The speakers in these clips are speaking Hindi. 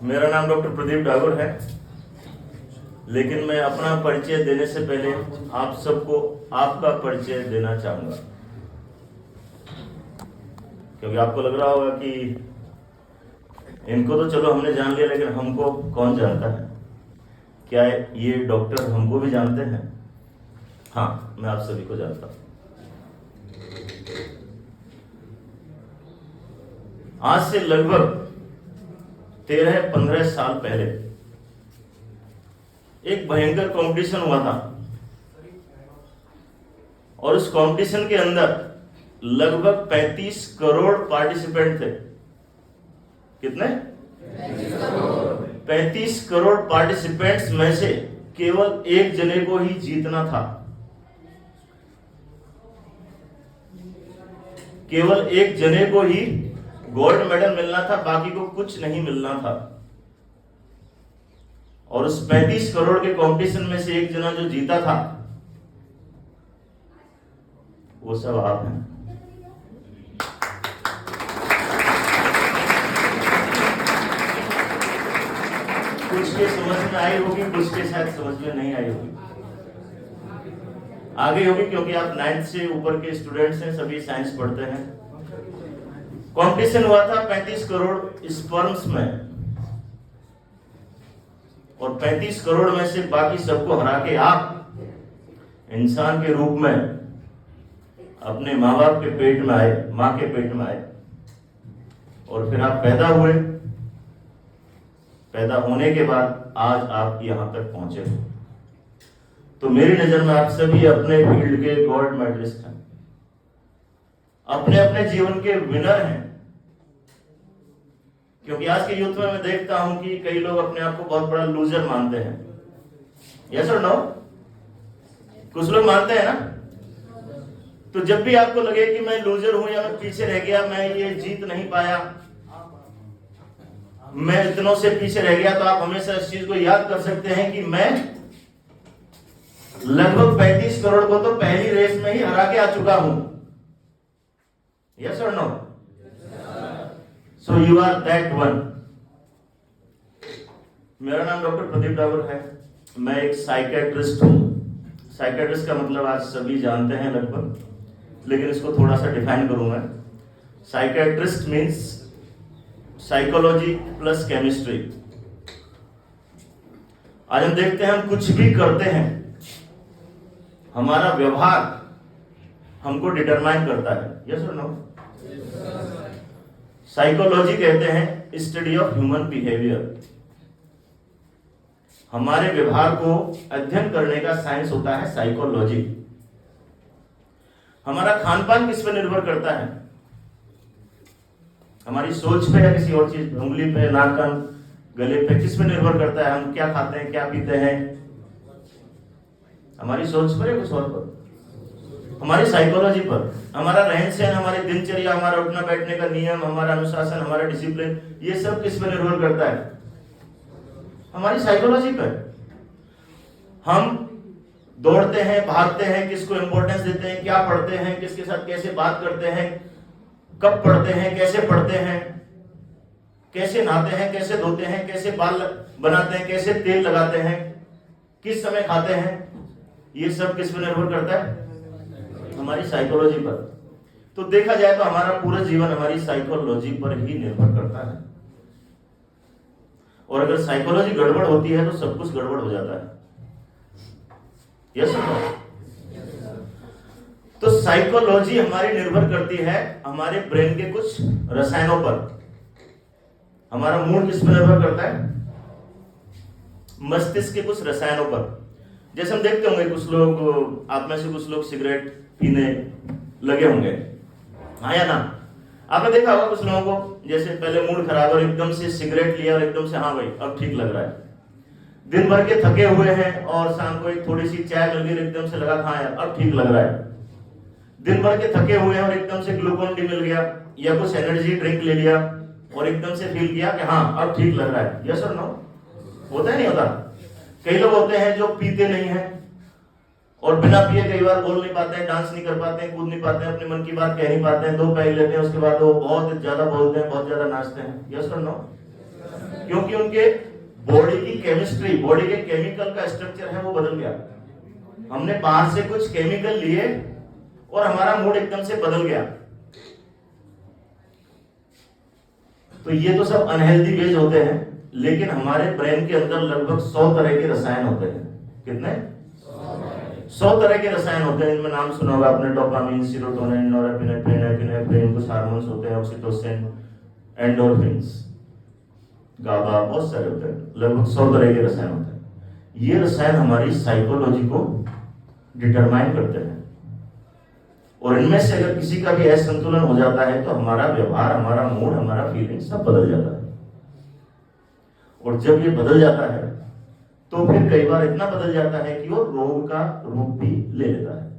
मेरा नाम डॉक्टर प्रदीप डागर है, लेकिन मैं अपना परिचय देने से पहले आप सबको आपका परिचय देना चाहूंगा, क्योंकि आपको लग रहा होगा कि इनको तो चलो हमने जान लिया, लेकिन हमको कौन जानता है? क्या ये डॉक्टर हमको भी जानते हैं? हाँ, मैं आप सभी को जानता हूं। आज से लगभग 13-15 साल पहले एक भयंकर कंपटीशन हुआ था, और उस कंपटीशन के अंदर लगभग 35 करोड़ पार्टिसिपेंट थे। कितने? 35 करोड़ पार्टिसिपेंट्स में से केवल एक जने को ही जीतना था। केवल एक जने को ही गोल्ड मेडल मिलना था, बाकी को कुछ नहीं मिलना था। और उस 35 करोड़ के कंपटीशन में से एक जना जो जीता था, वो सब आप हैं। कुछ के समझ में आई होगी, कुछ के शायद समझ में नहीं आई होगी, आगे होगी, क्योंकि आप 9th से ऊपर के स्टूडेंट्स हैं, सभी साइंस पढ़ते हैं। कंपटीशन हुआ था 35 करोड़ स्पर्म्स में, और 35 करोड़ में से बाकी सबको हरा के आप इंसान के रूप में अपने माँ बाप के पेट में आए, माँ के पेट में आए, और फिर आप पैदा हुए। पैदा होने के बाद आज आप यहां तक पहुंचे हो। तो मेरी नजर में आप सभी अपने फील्ड के गोल्ड मेडलिस्ट हैं, अपने अपने जीवन के विनर हैं। क्योंकि आज के यूथ में मैं देखता हूं कि कई लोग अपने आप को बहुत बड़ा लूजर मानते हैं। यस और नो? कुछ लोग मानते हैं ना? तो जब भी आपको लगे कि मैं लूजर हूं या मैं पीछे रह गया, मैं ये जीत नहीं पाया, मैं इतनों से पीछे रह गया, तो आप हमेशा इस चीज को याद कर सकते हैं कि मैं लगभग 35 करोड़ को तो पहली रेस में ही हरा के आ चुका हूं। यस और no? So you are that one. मेरा नाम डॉक्टर प्रदीप डागर है, मैं एक साइकेट्रिस्ट हूं। साइकेट्रिस्ट का मतलब आज सभी जानते हैं लगभग, लेकिन इसको थोड़ा सा डिफाइन करूंगा। Psychiatrist means psychology plus chemistry. आज हम देखते हैं, हम कुछ भी करते हैं, हमारा व्यवहार हमको डिटरमाइन करता है। यस और नो? साइकोलॉजी कहते हैं स्टडी ऑफ ह्यूमन बिहेवियर। हमारे व्यवहार को अध्ययन करने का साइंस होता है साइकोलॉजी। हमारा खान पान किस पे निर्भर करता है? हमारी सोच पे या किसी और चीज, उंगली पे, नाक कान गले पे, किस पे निर्भर करता है? हम क्या खाते हैं, क्या पीते हैं? हमारी सोच पर या कुछ और पर? हमारी साइकोलॉजी पर। हमारा रहन सहन, हमारी दिनचर्या, हमारा उठना बैठने का नियम, हमारा अनुशासन, हमारा डिसिप्लिन, ये सब किस पर निर्भर करता है? हमारी साइकोलॉजी पर। हम दौड़ते हैं, भागते हैं, किसको इंपॉर्टेंस देते हैं, क्या पढ़ते हैं, किसके साथ कैसे बात करते हैं, कब पढ़ते हैं, कैसे पढ़ते हैं, कैसे नहाते हैं, कैसे धोते हैं, कैसे बाल बनाते हैं, कैसे तेल लगाते हैं, किस समय खाते हैं, ये सब किस पर निर्भर करता है? हमारी साइकोलॉजी पर। तो देखा जाए तो हमारा पूरा जीवन हमारी साइकोलॉजी पर ही निर्भर करता है, और अगर साइकोलॉजी गड़बड़ होती है तो सब कुछ गड़बड़ हो जाता है। यस और नो? तो साइकोलॉजी हमारी निर्भर करती है हमारे ब्रेन के कुछ रसायनों पर। हमारा मूड किस पर निर्भर करता है? मस्तिष्क के कुछ रसायनों पर। जैसे हम देखते होंगे, कुछ लोग, आप में से कुछ लोग सिगरेट पीने लगे होंगे, हाँ या ना? आपने देखा होगा कुछ लोगों को, जैसे पहले मूड खराब और एकदम से सिगरेट लिया और एकदम से हाँ भाई अब ठीक लग रहा है। दिन भर के थके हुए हैं और शाम को एक थोड़ी सी चाय मिल गई, एकदम से लगा हाँ यार अब ठीक लग रहा है। दिन भर के थके हुए हैं और एकदम से ग्लूकोन डी मिल गया या कुछ एनर्जी ड्रिंक ले लिया और एकदम से फील किया कि हाँ अब ठीक लग रहा है। यस और नो? होता है नहीं होता? कई लोग होते हैं जो पीते नहीं हैं और बिना पिए कई बार बोल नहीं पाते हैं, डांस नहीं कर पाते हैं, कूद नहीं पाते हैं, अपने मन की बात कह नहीं पाते हैं, 2 पैग लेते हैं, उसके बाद वो बहुत ज्यादा बोलते हैं, बहुत ज्यादा नाचते हैं। यस और नो? क्योंकि उनके बॉडी की केमिस्ट्री, बॉडी के केमिकल का स्ट्रक्चर है वो बदल गया। हमने बाहर से कुछ केमिकल लिए और हमारा मूड एकदम से बदल गया। तो ये तो सब अनहेल्दी वेज होते हैं, लेकिन हमारे ब्रेन के अंदर लगभग 100 तरह के रसायन होते हैं। कितने? 100 तरह के रसायन होते हैं। इनमें नाम सुना होगा आपने, डोपामिन, सीरोटोनिन, नोरेपिनेफ्रिन, एपिनेफ्रिन, कुछ हार्मोन्स होते हैं, ऑक्सीटोसिन, एंडोर्फिन्स, गाबा, बहुत सारे होते हैं। लगभग 100 तरह के रसायन होते हैं। ये रसायन हमारी साइकोलॉजी को डिटरमाइन करते हैं, और इनमें से अगर किसी का भी असंतुलन हो जाता है तो हमारा व्यवहार, हमारा मूड, हमारा फीलिंग सब बदल जाता है। और जब ये बदल जाता है तो फिर कई बार इतना बदल जाता है कि वो रोग का रूप भी ले लेता है।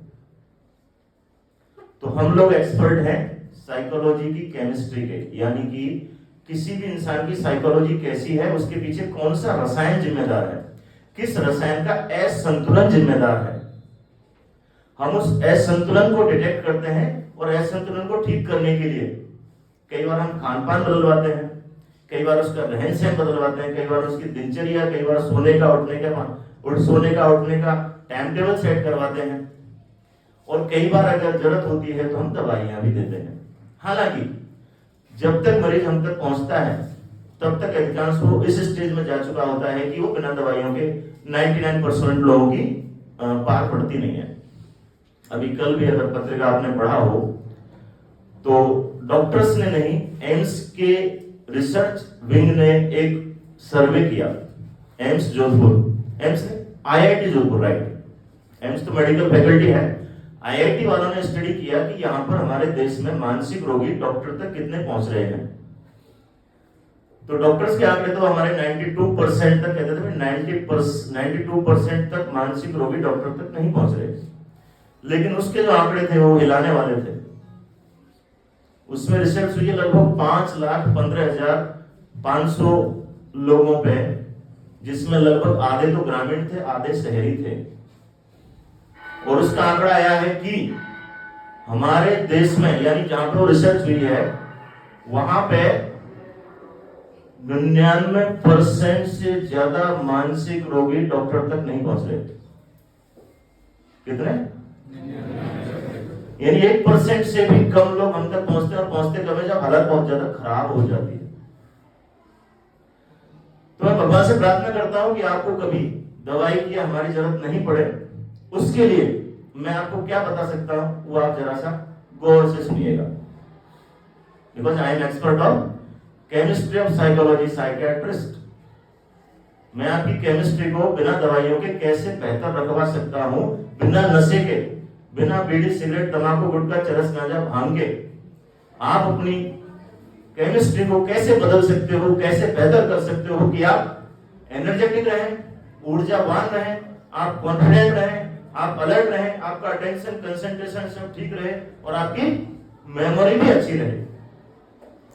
तो हम लोग एक्सपर्ट हैं साइकोलॉजी की केमिस्ट्री के, यानी कि किसी भी इंसान की साइकोलॉजी कैसी है, उसके पीछे कौन सा रसायन जिम्मेदार है, किस रसायन का असंतुलन जिम्मेदार है। हम उस असंतुलन को डिटेक्ट करते हैं और असंतुलन को ठीक करने के लिए कई बार हम खान पान बदलवाते हैं, कई बार उसका रहन सहन बदलवाते हैं, कई बार उसकी दिनचर्या, कई बार सोने का उठने का टाइम टेबल सेट करवाते हैं, और कई बार अगर जरूरत होती है तो हम दवाइयां भी देते हैं। हालांकि जब तक मरीज हम तक पहुंचता है तब तक अधिकांश वो इस स्टेज में जा चुका होता है कि वो बिना दवाइयों के 99% लोगों की पार पड़ती नहीं है। अभी कल भी अगर पत्रिका आपने पढ़ा हो तो डॉक्टर्स ने नहीं, एम्स के रिसर्च विंग ने एक सर्वे किया। एम्स जोधपुर, एम्स ने आईआईटी जोधपुर, राइट, एम्स तो मेडिकल फैकल्टी है। आईआईटी वालों ने स्टडी किया कि यहाँ पर हमारे देश में मानसिक रोगी डॉक्टर तक कितने पहुंच रहे हैं। तो डॉक्टर्स के आंकड़े तो हमारे 92% तक कहते थे, 92% तक मानसिक रोगी डॉक्टर तक नहीं पहुंच रहे। लेकिन उसके जो आंकड़े थे वो हिलाने वाले थे। उसमें रिसर्च हुई लगभग 5,15,500 लोगों पे, जिसमें लगभग आधे तो ग्रामीण थे, आधे शहरी थे। और उसका आंकड़ा आया है कि हमारे देश में, यानी जहां पे वो रिसर्च हुई है, वहां पे 99% से ज्यादा मानसिक रोगी डॉक्टर तक नहीं पहुंच रहे। कितने? यानी 1% से भी कम लोग हम तक पहुंचते हैं, और पहुंचते कब है, जब हालत बहुत ज्यादा खराब हो जाती है। तो मैं भगवान से प्रार्थना करता हूं कि आपको कभी दवाई की हमारी जरूरत नहीं पड़े। उसके लिए मैं आपको क्या बता सकता हूं वो आप जरा सा गौर से सुनिएगा, because I am expert of chemistry of psychology, psychiatrist. मैं आपकी केमिस्ट्री को बिना दवाइयों के कैसे बेहतर रखवा सकता हूं, बिना नशे के, बिना बीड़ी, सिगरेट, तंबाकू, गुटखा, चरस, गांजा, भांग के आप अपनी केमिस्ट्री को कैसे बदल सकते हो, कैसे बेहतर कर सकते हो कि आप एनर्जेटिक रहें, ऊर्जावान रहें, आप कॉन्फिडेंट रहें, आप अलर्ट रहें, आपका अटेंशन, कंसंट्रेशन सब ठीक रहे, और आपकी मेमोरी भी अच्छी रहे।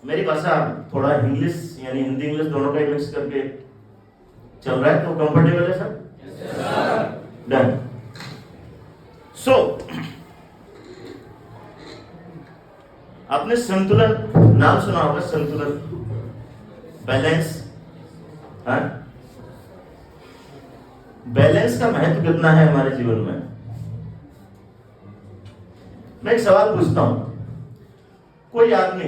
मेरी भाषा थोड़ा इंग्लिश, यानी हिंदी इंग्लिश दोनों का मिक्स करके चल रहा है, तो कंफर्टेबल है सर? डन। सो आपने संतुलन नाम सुना होगा, संतुलन, बैलेंस। हाँ, बैलेंस का महत्व कितना है हमारे जीवन में? मैं एक सवाल पूछता हूं, कोई आदमी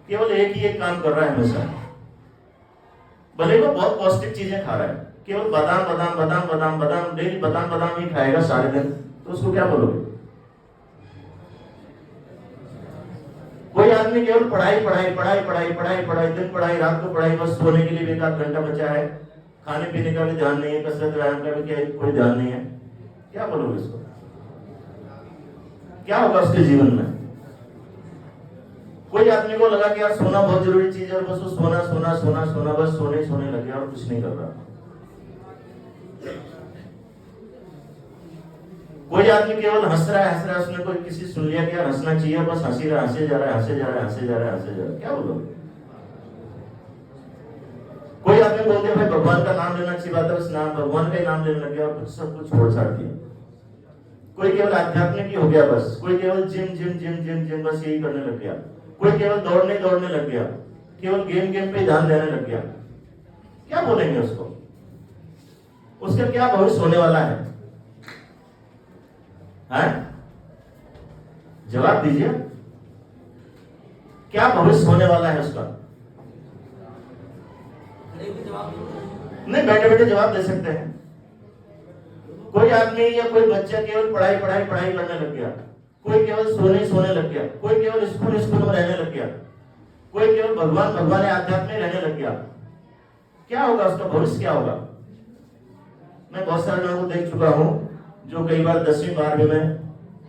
केवल एक ही एक काम कर रहा है हमेशा, भले वो बहुत पौष्टिक चीजें खा रहा है, केवल बादाम बादाम बादाम बादाम बादाम, डेली बादाम बादाम ही खाएगा सारे दिन, तो उसको क्या बोलोगे? कोई आदमी केवल पढ़ाई पढ़ाई पढ़ाई पढ़ाई पढ़ाई पढ़ाई, दिन पढ़ाई, रात को पढ़ाई, बस सोने के लिए भी एक आध घंटा बचा है, खाने पीने का भी ध्यान नहीं है, कसरत व्यायाम का भी कोई ध्यान नहीं है, क्या बोलोगे इसको? क्या होगा उसके जीवन में? कोई आदमी को लगा कि यार सोना बहुत जरूरी चीज है, बस वो सोना सोना सोना सोना, बस सोने सोने लगे और कुछ नहीं कर रहा। कोई आदमी केवल हंस रहा है, उसने कोई किसी सुन लिया कि यार हंसना चाहिए, बस हंसी रहा, हंसे जा रहा है, हंसे जा रहा है, हंसे जा रहा है, हंसे जा रहा है, क्या बोलोगे? कोई आदमी बोलते हैं भाई भगवान का नाम लेना अच्छी बात है, बस नाम, भगवान का ही नाम लेने लग गया और कुछ सब कुछ छोड़ छाड़ दिया। कोई केवल आध्यात्मिक ही हो गया बस, कोई केवल gym gym gym gym gym बस यही करने लग गया, कोई केवल दौड़ने दौड़ने लग गया, केवल गेम गेम पे ध्यान देने लग गया, क्या बोलेंगे उसको? उसका क्या भविष्य होने वाला है? जवाब दीजिए, क्या भविष्य होने वाला है उसका? नहीं, बैठे बैठे जवाब दे सकते हैं। कोई आदमी या कोई बच्चा केवल पढ़ाई पढ़ाई पढ़ाई करने लग गया, कोई केवल सोने लग गया, कोई केवल स्कूल में रहने लग गया, कोई केवल भगवान भगवान आध्यात्म में रहने लग गया, क्या होगा उसका भविष्य? क्या होगा? मैं बहुत सारे लोगों को देख चुका हूं जो कई बार 10वीं 12वीं में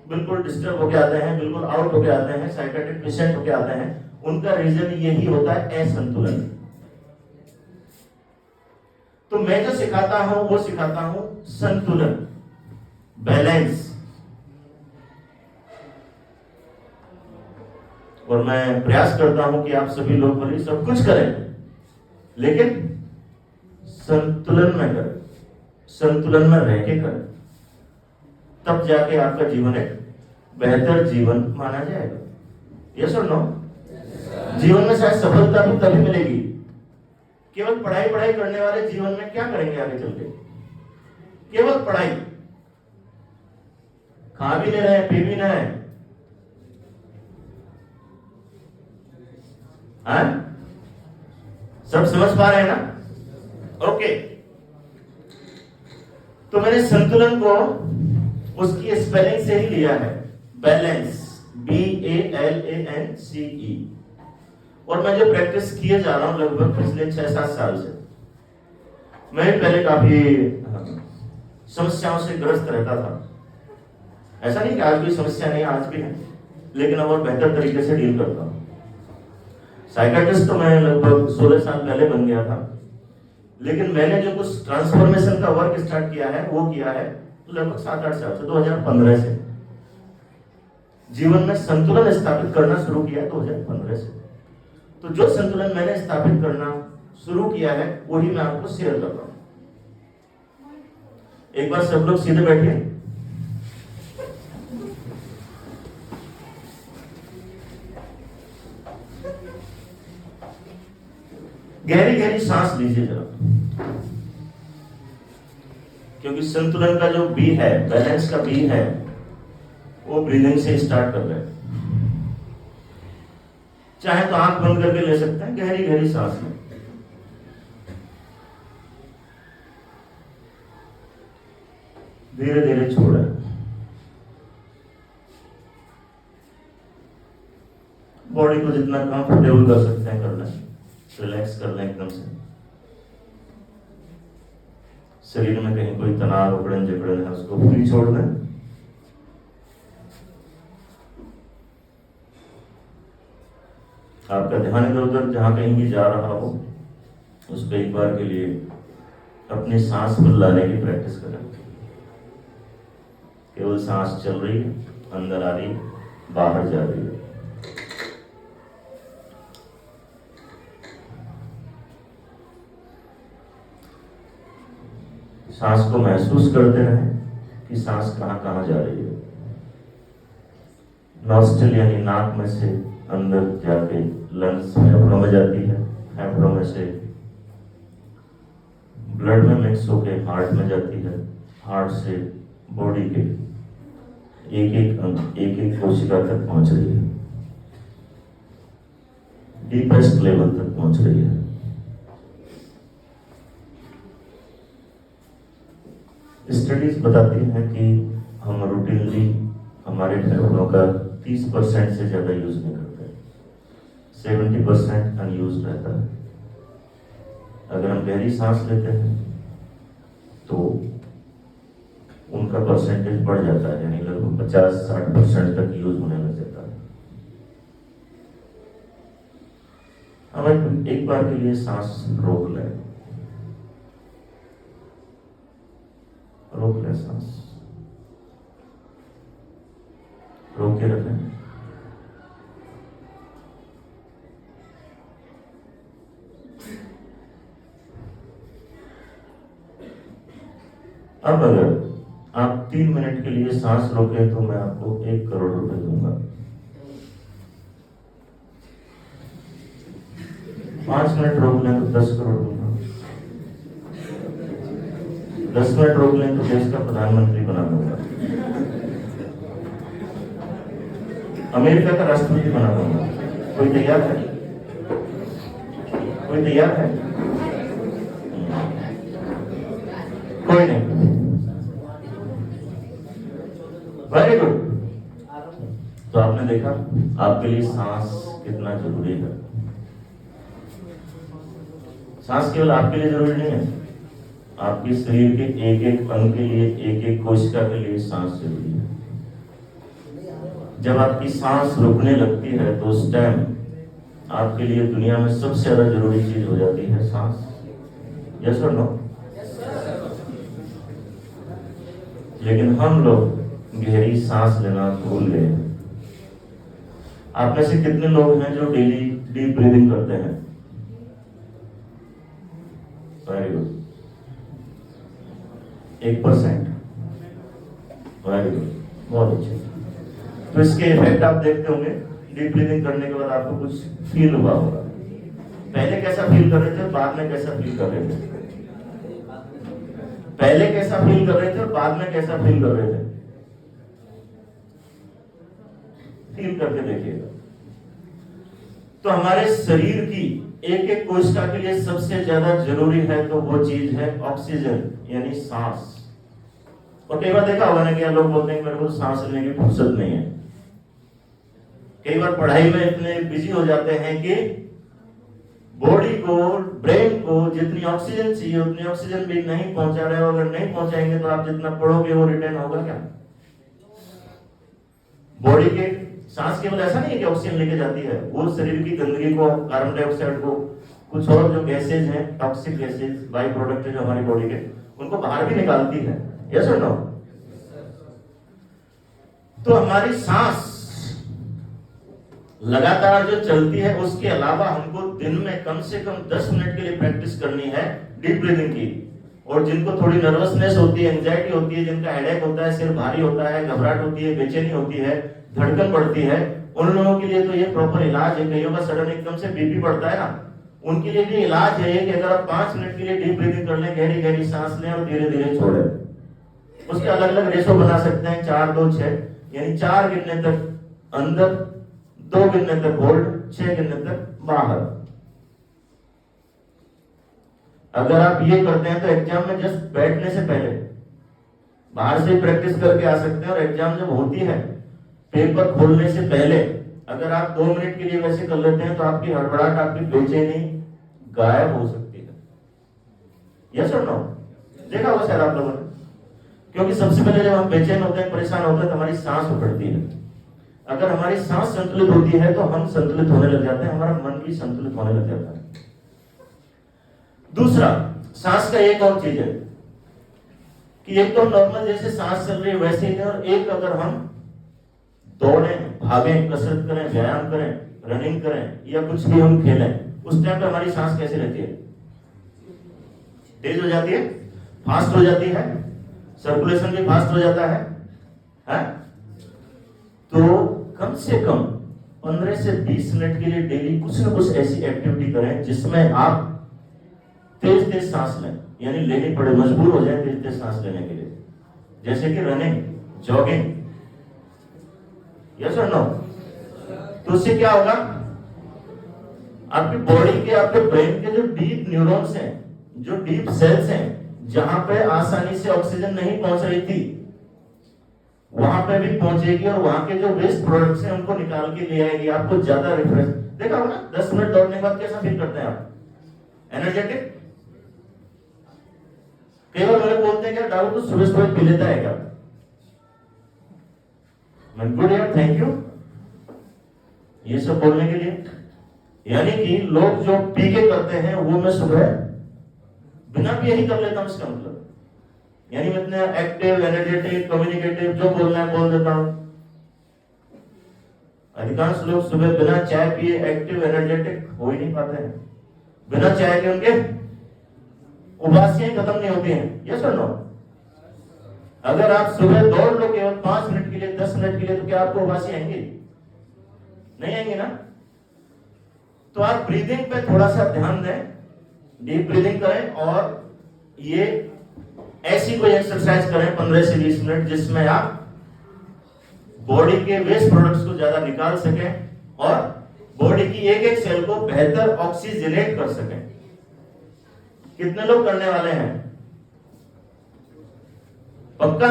बिल्कुल डिस्टर्ब होके आते हैं, बिल्कुल आउट होके आते हैं, साइकियाट्रिक पेशेंट होके आते हैं। उनका रीजन यही होता है असंतुलन। तो मैं जो सिखाता हूं वो सिखाता हूं संतुलन, बैलेंस। और मैं प्रयास करता हूं कि आप सभी लोग भले सब कुछ करें, लेकिन संतुलन में करें, संतुलन में रह के करें, तब जाके आपका जीवन एक बेहतर जीवन माना जाएगा। यस और नो? जीवन में शायद सफलता भी तभी मिलेगी। केवल पढ़ाई पढ़ाई करने वाले जीवन में क्या करेंगे आगे चल के? केवल पढ़ाई, खा भी नहीं रहे, पी भी नहीं रहे, सब समझ पा रहे हैं ना? ओके। तो मैंने संतुलन को उसकी स्पेलिंग से ही लिया है, बैलेंस, BALANCE। और मैं जो प्रैक्टिस किए जा रहा हूं लगभग पिछले 6-7 साल से। मैं पहले काफी समस्याओं से ग्रस्त रहता था। ऐसा नहीं कि आज कोई समस्या नहीं, आज भी है, लेकिन अब और बेहतर तरीके से डील करता हूं। साइकियाट्रिस्ट तो मैं लगभग 16 साल पहले बन गया था, लेकिन मैंने जो कुछ ट्रांसफॉर्मेशन का वर्क स्टार्ट किया है वो किया है लगभग 7-8 साल से, 2015 से। जीवन में संतुलन स्थापित करना शुरू किया है 2015 से। तो जो संतुलन मैंने स्थापित करना शुरू किया है वही मैं आपको शेयर कर रहा हूं। एक बार सब लोग सीधे बैठिए। गहरी गहरी सांस लीजिए जरा, क्योंकि संतुलन का जो बी है, बैलेंस का बी है, वो ब्रीदिंग से स्टार्ट कर रहे हैं। चाहे तो आंख बंद करके ले सकते हैं, गहरी गहरी सांस लें। धीरे धीरे छोड़ें। बॉडी को जितना कंफर्टेबल कर सकते हैं कर लें, रिलैक्स कर लें एकदम से। शरीर में कहीं कोई तनाव उकड़न जकड़न है उसको फ्री छोड़ दें। आपका ध्यान इधर उधर जहां कहीं भी जा रहा हो उस पर एक बार के लिए अपनी सांस पर लाने की प्रैक्टिस करें। केवल सांस चल रही है, अंदर आ रही है, बाहर जा रही है। सांस को महसूस करते रहें कि सांस कहां कहां जा रही है। नॉस्ट्रल यानी नाक में से अंदर जाके लंग्स फेफड़ों में जाती है, फेफड़ों में से ब्लड में मिक्स होके हार्ट में जाती है, हार्ट से बॉडी के एक एक कोशिका तक पहुंच रही है, डीपेस्ट लेवल तक पहुंच रही है। स्टडीज बताती हैं कि हम रूटीनली हमारे फेफड़ों का 30% से ज्यादा यूज नहीं करते, 70% अनयूज रहता है। अगर हम गहरी सांस लेते हैं तो उनका परसेंटेज बढ़ जाता है, यानी लगभग 50-60% तक यूज होने लग जाता है। हम एक बार के लिए सांस रोक लें, रोक लें सांस, रोक के रखें। अब अगर आप 3 मिनट के लिए सांस रोके तो मैं आपको 1 करोड़ रुपए दूंगा। 5 मिनट रोक लें तो 10 करोड़ दूंगा, 10 मिनट रोक लें तो देश का प्रधानमंत्री बना दूंगा, अमेरिका का राष्ट्रपति बना दूंगा। कोई तैयार है? कोई तैयार है? कोई नहीं। Very good. तो आपने देखा आपके लिए सांस कितना जरूरी है। सांस केवल आपके लिए जरूरी नहीं है, आपके शरीर के एक एक अंग के लिए, एक एक कोशिका के लिए सांस जरूरी है। जब आपकी सांस रुकने लगती है तो उस टाइम आपके लिए दुनिया में सबसे ज्यादा जरूरी चीज हो जाती है सांस। यस और नो? लेकिन हम लोग गहरी सांस लेना भूल गए। आप में से कितने लोग हैं जो डेली डीप ब्रीदिंग करते हैं? Very good. 1%। वेरी गुड, बहुत अच्छे। तो इसके इफेक्ट आप देखते होंगे, डीप ब्रीदिंग करने के बाद आपको कुछ फील हुआ होगा। पहले कैसा फील कर रहे थे, बाद में कैसा फील कर रहे थे? पहले कैसा फील कर रहे थे और बाद में कैसा फील कर रहे थे? फील करके देखिएगा। तो हमारे शरीर की एक एक कोशिका के लिए सबसे ज्यादा जरूरी है तो वो चीज है ऑक्सीजन, यानी सांस। और कई बार देखा होगा ना कि लोग बोलते हैं मेरे को सांस लेने की फुर्सत नहीं है। कई बार पढ़ाई में इतने बिजी हो जाते हैं कि बॉडी को, ब्रेन को जितनी ऑक्सीजन चाहिए उतनी ऑक्सीजन भी नहीं पहुंचा रहे हो। अगर नहीं पहुंचाएंगे तो आप जितना पढ़ोगे वो रिटर्न होगा क्या? बॉडी के सांस केवल ऐसा नहीं है कि ऑक्सीजन लेके जाती है, वो शरीर की गंदगी को, कार्बन डाइऑक्साइड को, कुछ और जो गैसेज हैं, टॉक्सिक गैसेज, बाई प्रोडक्ट जो हमारी बॉडी के, उनको बाहर भी निकालती है। यस और नो? तो हमारी सांस लगातार जो चलती है उसके अलावा हमको दिन में कम से कम 10 मिनट के लिए प्रैक्टिस करनी है डीप ब्रीदिंग की। और जिनको थोड़ी नर्वसनेस होती है, एंजाइटी होती है, जिनका हेडेक होता है, सिर भारी होता है, घबराहट होती है, बेचैनी होती है, धड़कन बढ़ती है, उन लोगों के लिए तो ये प्रॉपर इलाज है। कईयों का सडन एकदम से बीपी बढ़ता है ना, उनके लिए भी इलाज है कि अगर आप 5 मिनट के लिए डीप ब्रीदिंग कर लें, गहरी गहरी सांस लें और धीरे धीरे छोड़ें। उसके अलग अलग रेशो बना सकते हैं, 4 2 6, यानी 4 गिनने तक अंदर, 2 गिनने तक होल्ड, 6 गिनने तक बाहर। अगर आप ये करते हैं तो एग्जाम में जस्ट बैठने से पहले बाहर से प्रैक्टिस करके आ सकते हैं, और एग्जाम जब होती है पेपर खोलने से पहले अगर आप 2 मिनट के लिए वैसे कर लेते हैं तो आपकी हड़बड़ाहट, आपकी बेचैनी गायब हो सकती है। यस और नो? देखा होगा शायद आप लोगों ने, क्योंकि सबसे पहले जब हम बेचैन होते हैं, परेशान होते हैं, तो हमारी सांस उखड़ती है। अगर हमारी सांस संतुलित होती है तो हम संतुलित होने लग जाते हैं, हमारा मन भी संतुलित होने लग जाता है। दूसरा, सांस का एक और चीज है कि एक तो नॉर्मल जैसे सांस चल रही है वैसे ही है, और एक अगर हम दौड़ें, भागें, कसरत करें, व्यायाम करें, रनिंग करें या कुछ भी हम खेलें, उस टाइम पे हमारी सांस कैसी रहती है? तेज हो जाती है, फास्ट हो जाती है, सर्कुलेशन भी फास्ट हो जाता है? तो कम से कम 15 से 20 मिनट के लिए डेली कुछ ना कुछ ऐसी एक्टिविटी करें जिसमें आप तेज तेज सांस लें, यानी लेनी पड़े, मजबूर हो जाए तेज तेज सांस लेने के लिए, जैसे कि रनिंग, जॉगिंग। यस और नो? तो उससे क्या होगा? आपकी बॉडी के, आपके ब्रेन के जो डीप न्यूरॉन्स हैं, जो डीप सेल्स हैं, जहां पे आसानी से ऑक्सीजन नहीं पहुंच रही थी वहां पे भी पहुंचेगी, और वहां के जो वेस्ट प्रोडक्ट्स हैं उनको निकाल के ले आएगी, आपको ज्यादा रिफ्रेश। देखा होगा ना, 10 मिनट दौड़ने के बाद कैसा फील करते हैं आप? एनर्जेटिक। कई बार लोग बोलते हैं क्या डाउट तो सुबह सुबह पी लेता है क्या? गुड यार, थैंक यू ये सब बोलने के लिए। यानी कि लोग जो पी के करते हैं वो मैं सुबह बिना पिए ही कर लेता हूं, इसका मतलब यानी मैं इतना एक्टिव, एनर्जेटिक, कम्युनिकेटिव, जो बोलना है बोल देता हूं। अधिकांश लोग सुबह बिना चाय पिए एक्टिव, एनर्जेटिक हो ही नहीं पाते हैं। बिना चाय के उनके उबासियां खत्म नहीं होती हैं। यस और नो? अगर आप सुबह दौड़ लो केवल 5 मिनट के लिए, 10 मिनट के लिए, तो क्या आपको उबासी आएंगी? नहीं आएंगी ना? तो आप ब्रीदिंग पे थोड़ा सा ध्यान दें, डीप ब्रीदिंग करें और ये ऐसी कोई एक्सरसाइज करें 15 से 20 मिनट जिसमें आप बॉडी के वेस्ट प्रोडक्ट्स को ज्यादा निकाल सकें और बॉडी की एक एक सेल को बेहतर ऑक्सीजनेट कर सकें। कितने लोग करने वाले हैं? पक्का?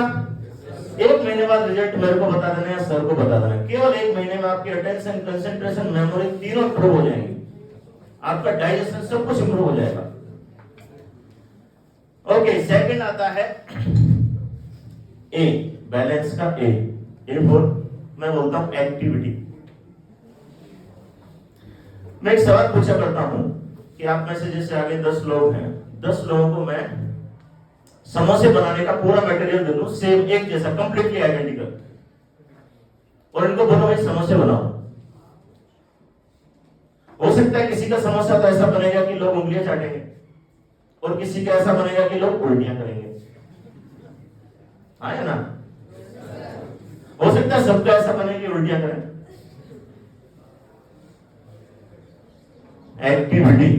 1 महीने बाद रिजल्ट मेरे को बता देना या सर को बता देना। केवल 1 महीने में आपकी अटेंशन, कंसंट्रेशन, मेमोरी तीनों इंप्रूव हो जाएंगी, आपका डाइजेशन सब कुछ इंप्रूव हो जाएगा। ओके, सेकंड आता है ए, बैलेंस का ए फॉर मैं बोलता हूं एक्टिविटी। मैं एक सवाल पूछा करता हूं कि आप में से जैसे आगे 10 लोग हैं, 10 लोगों को मैं समोसे बनाने का पूरा मटेरियल दे दूं, सेम एक जैसा, कंप्लीटली आइडेंटिकल, और इनको बोलो भाई समोसे बनाओ। हो सकता है किसी का समोसा तो ऐसा बनेगा कि लोग उंगलियां चाटेंगे और किसी का ऐसा बनेगा कि लोग उल्टियां करेंगे, है ना? हो सकता है सबका ऐसा बने कि उल्टियां करें। एक्टिविटी,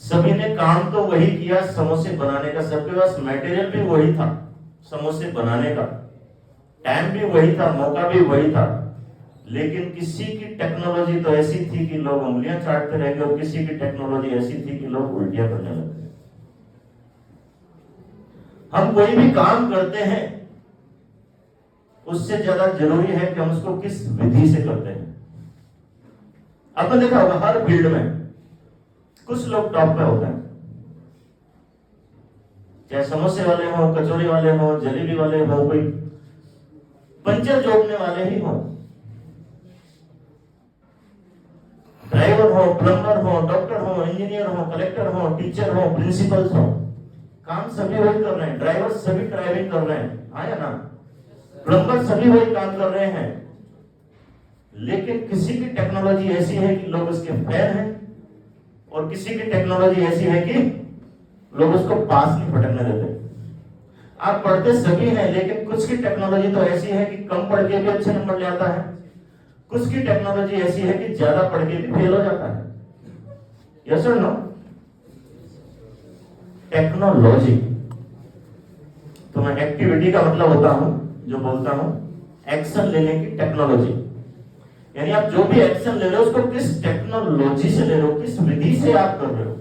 सभी ने काम तो वही किया समोसे बनाने का, सबके पास मटेरियल भी वही था समोसे बनाने का, टाइम भी वही था, मौका भी वही था, लेकिन किसी की टेक्नोलॉजी तो ऐसी थी कि लोग उंगलियां चाटते रह गए और किसी की टेक्नोलॉजी ऐसी थी कि लोग उल्टियां करने लगे। हम कोई भी काम करते हैं उससे ज्यादा जरूरी है कि हम उसको किस विधि से करते हैं। आपने देखा होगा हर फील्ड में कुछ लोग टॉप पे होते हैं, चाहे समोसे वाले हो, कचौड़ी वाले हो, जलेबी वाले हो, कोई पंचर जोड़ने वाले ही हो, ड्राइवर हो, प्लम्बर हो, डॉक्टर हो, इंजीनियर हो, कलेक्टर हो, टीचर हो, प्रिंसिपल्स हो, काम सभी वही कर रहे हैं, ड्राइवर सभी ड्राइविंग कर रहे हैं, आया ना, प्लम्बर सभी वही काम कर रहे हैं, लेकिन किसी की टेक्नोलॉजी ऐसी है कि लोग उसके फैन हैं और किसी की टेक्नोलॉजी ऐसी है कि लोग उसको पास नहीं फटकने देते। आप पढ़ते सभी हैं, लेकिन कुछ की टेक्नोलॉजी तो ऐसी है कि कम पढ़ के भी अच्छे नंबर ले आता है, कुछ की टेक्नोलॉजी ऐसी है कि ज्यादा पढ़ के भी फेल हो जाता है। यस और नो? टेक्नोलॉजी। तो मैं एक्टिविटी का मतलब होता हूं, जो बोलता हूं, एक्शन लेने की टेक्नोलॉजी, यानी आप जो भी एक्शन ले रहे हो उसको किस टेक्नोलॉजी से ले रहे हो, किस विधि से आप कर रहे हो।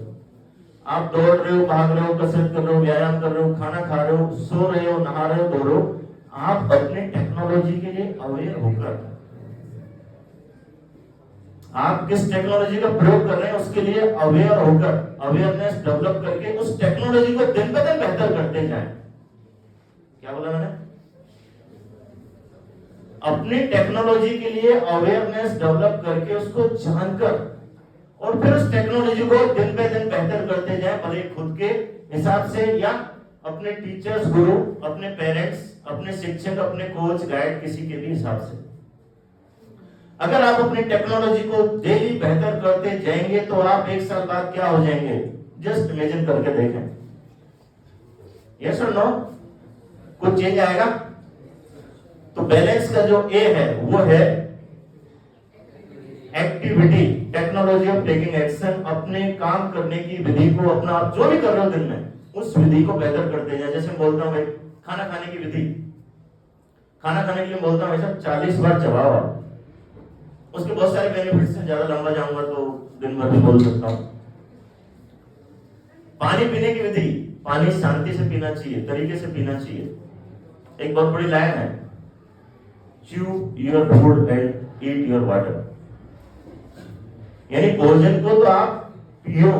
आप दौड़ रहे हो, भाग रहे हो, कसरत कर रहे हो, व्यायाम कर रहे हो, खाना खा रहे हो, सो रहे हो, नहा रहे हो, दो रहे हो, आप अपने टेक्नोलॉजी के लिए अवेयर होकर, आप किस टेक्नोलॉजी का प्रयोग कर रहे हैं उसके लिए अवेयर होकर, अवेयरनेस डेवलप करके उस टेक्नोलॉजी को दिन ब दिन बेहतर करते जाएं। क्या बोला मैंने? अपनी टेक्नोलॉजी के लिए अवेयरनेस डेवलप करके उसको जानकर और फिर उस टेक्नोलॉजी को दिन पे दिन बेहतर करते जाए, भले खुद के हिसाब से या अपने टीचर्स, गुरु, अपने पेरेंट्स, अपने शिक्षक, अपने कोच, गाइड, किसी के भी हिसाब से। अगर आप अपनी टेक्नोलॉजी को डेली बेहतर करते जाएंगे तो आप 1 साल बाद क्या हो जाएंगे, जस्ट इमेजिन करके देखें। यस और नो? कुछ चेंज आएगा? तो बैलेंस का जो ए है वो है activity, technology of taking action, अपने काम करने की विधि को, अपना आप जो भी कर रहे हो दिन में उस विधि को बेहतर करते जाए। जैसे बोलता हूं भाई खाना खाने की विधि, खाना खाने के लिए बोलता हूं ऐसा 40 बार चबाओ आप, उसके बहुत सारे बेनिफिट्स हैं, ज्यादा लंबा जाऊंगा तो दिन भर भी बोल सकता हूं। पानी पीने की विधि, पानी शांति से पीना चाहिए, तरीके से पीना चाहिए। एक बहुत बड़ी लाइन है, chew your food and eat your water, यानी भोजन को तो आप पियो,